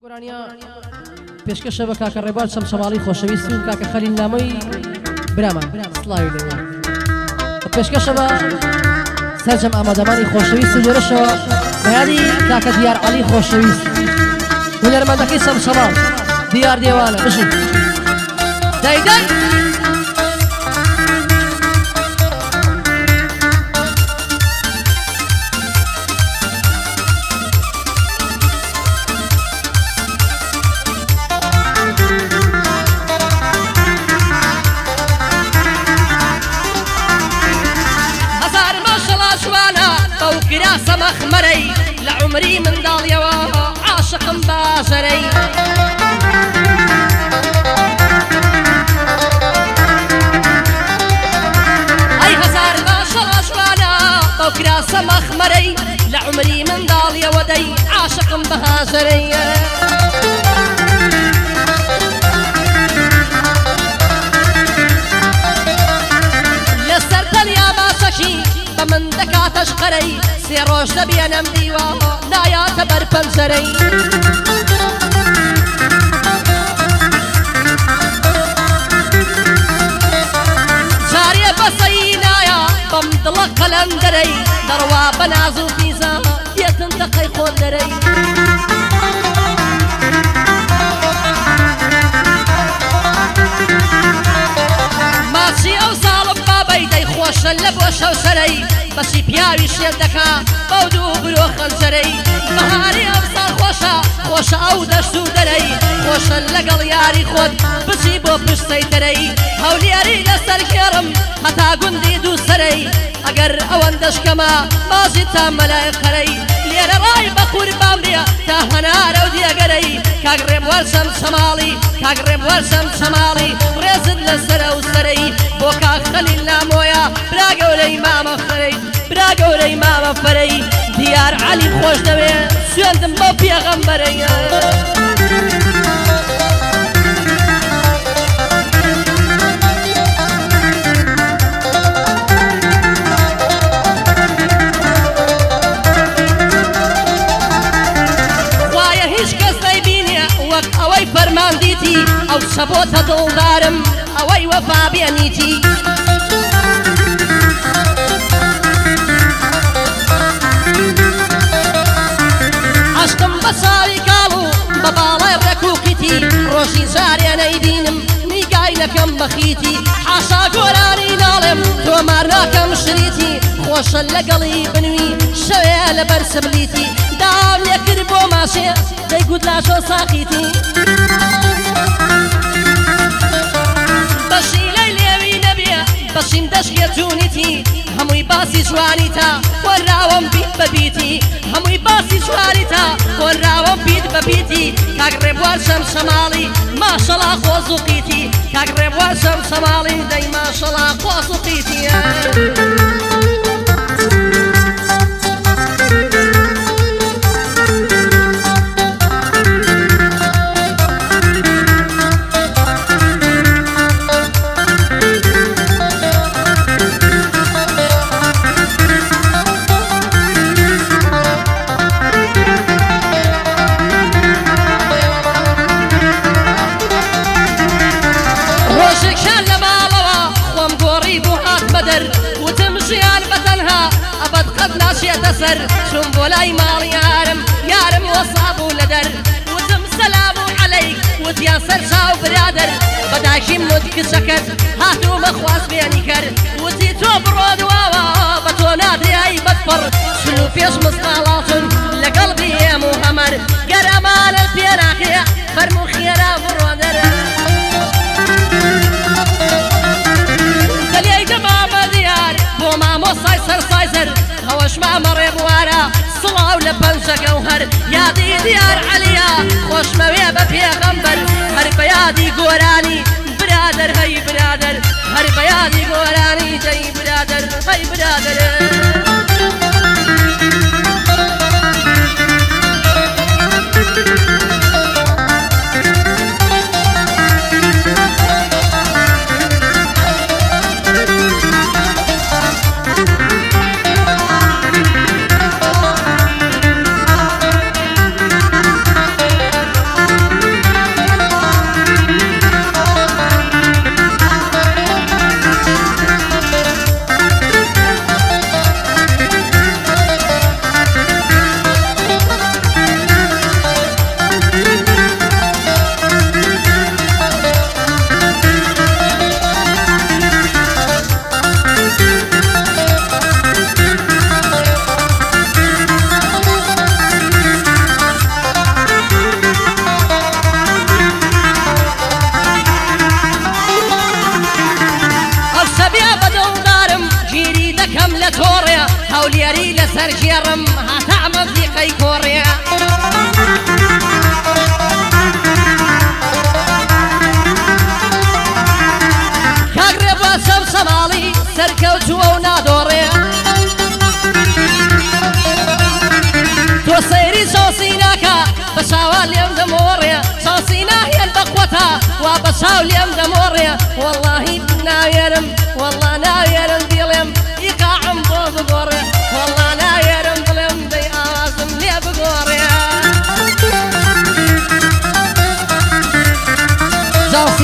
گۆرانیا پێشکەشە بە کاکە ڕێبار شەمشەماڵی خۆشەویست و کاکە خەلیل نامەی برامان سڵاوی لێوێ پێشکەشە بە سەرجەم ئامادەمانی خۆشەویست و لێرەشەوە بەیانی کاکە دیار عەلی خۆشەویست هونەرمەندەکەی شەمشەماڵ دیار دێوانە بژن دەیدەن كراسة مخمري لعمري من ضاليوا عاشق بازري هاي هزار ما شاء شوانا كراسة مخمري لعمري من ضاليا ودي عاشق بهازري لسرت يا باشكي من دكاتش قري سيروش دبينا مديوا نايا تبر بنزري جارية بصينايا بمضلق قلندري دروا بنازو فيزا يتنتقي خندري ماشي او صالب بابي دي خوش اللبوش او سري بەشی پیاوی شێر دەکا بەودوو برۆ خەنجەرەی بەهاری ئەمساڵ خۆشە خۆشە ئەو دەشت و دەرەی خۆشە لەگەڵ یاری خۆت بچی بۆ پشتەی دەرەی هەولێری لەسەر کێڕم هەتا گوندی دوو سەرەی ئەگەر ئەوەندەشکەمە ماژی تا مەلای قەرەی لێرە ڕای بە قوربان بێ تا هەنارە و دیێگەرەی کاگڕێم وەرشەم شەماڵی کاگڕێم وەرشەم شەماڵی ڕێزت لەسەرە و سەرەی بۆ کاک خەلیل نامۆیە برا گەورەی مامە خەرەی برا گەورەی مامە فەرەی دیار عەلی خۆش دەوێ سوێندم بۆ پێغەمبەرەی خوایە هیچ کەس نەیبینێ وەک ئەوەی فەرماندیتی ئەو شەبۆتە دڵدارم ئەوەی وەفا بێنیتی عشقم بەساوی کاڵ و بە باڵای ڕێکوکیتی ڕۆژی جارێ نەیبینم نیگای نەکەم بەخیتی حاشا گۆرانی ناڵێم تۆمار ناکەم شریتی خۆشە لەگەڵی بنوی شەوێ لەبەر سبلیتی داوام لێکرد بۆ ماشێ دەیگوت لاشۆ ساقیتی بەشی لەی لێوی نەبێ بەشیم دەشکێ جوونیتی هەمووی باسی جوانی تا وەراوەم بیت بەبیتی هەمووی باسی جوانی تا وەراوەم بیت بەبیتی کاک ڕێبوار شەمشەماڵی ماشەڵا خۆزوقیتی کاک ڕێبوار شەمشەماڵی دەی ماشەڵا خۆزوقیتی وتم ژیان بەتەنها ئەبەد قەت ناشێتە سەر چوون بۆ لای ماڵی یارم وەسا بوو لە دەر وتم سەلام و عەلەیک وتیان سەر چاو برادەر بەداکیم وت کچەکەت هاتوومە خواست بێنی کرد وتی تۆ بڕۆ دواوە بە تۆ نادرایی بەدپڕ شل و پێش مستاڵاتن لەگەڵ بێم و هەمەر گەر ئەمانە پێ ناخێ فەرموو خێرا بڕۆ دەرە بۆ مامۆسای سەرسایزەر ئەوەش مامە ڕێبوارە سڵاو لە پەنجە گەوهەر یادی دیار عەلیە خۆشمەوێ بە پێغەمبەر هەر بە یادی گۆرانی برادەر هەی برادەر هەر بە یادی گۆرانی دەی برادەر هەی برادەر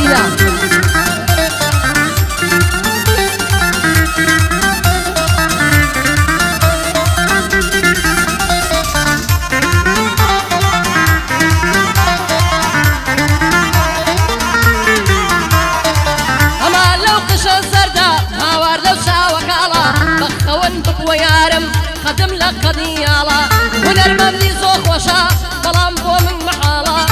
دنیا قدم لك قضيالا ونرمم لي زوخ وشا بلام بو من محالا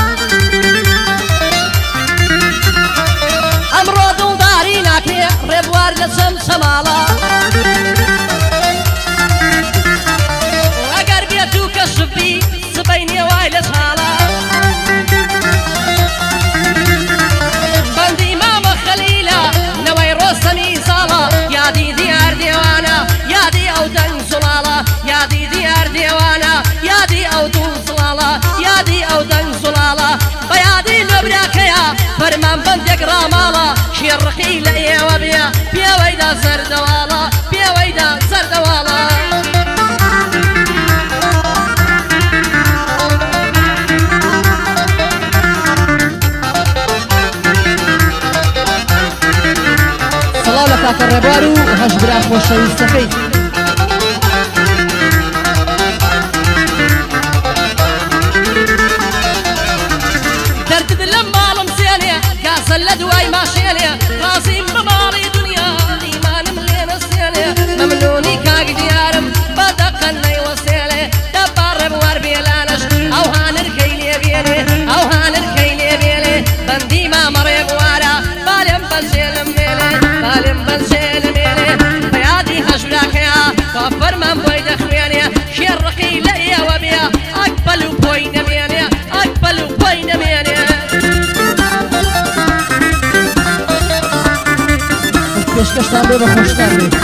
امرو دل داري ناكي ربوار لسم سمالا اگر بيتو كشبي سبيني وايلة حالا بندي ماما خليلة نوي روسمي زالا يا دي ديار ديوانا يا دي او دنزلالا يا دي ديار ديوانا يا دي او دنزلالا يا دي او دنزلالا بيادي لبراكيا فرمان بندق رامالا شيرقي لأي وبيا بيا ويدا زردوالا بيا ويدا زردوالا صلاة لك كربارو وهش برا خوش ويستفيد لدواي ماشيليا راسي بماري دنيا ايمان ملينا السيليا ممنوني كاق ديارم بدقني وسيلي دبار بوار بيلانش او هانركيلي بيلي او هانركيلي بيلي بندي ما مري بوارا بالم بلشيل ميلي بالم بلشيل ميلي بيادي هجراك يا كفر من بويد خويني شرقي ليا وبيا اقبل بوين ميلي اقبل بوين ميلي پیشکش دارم به خوشتر بید.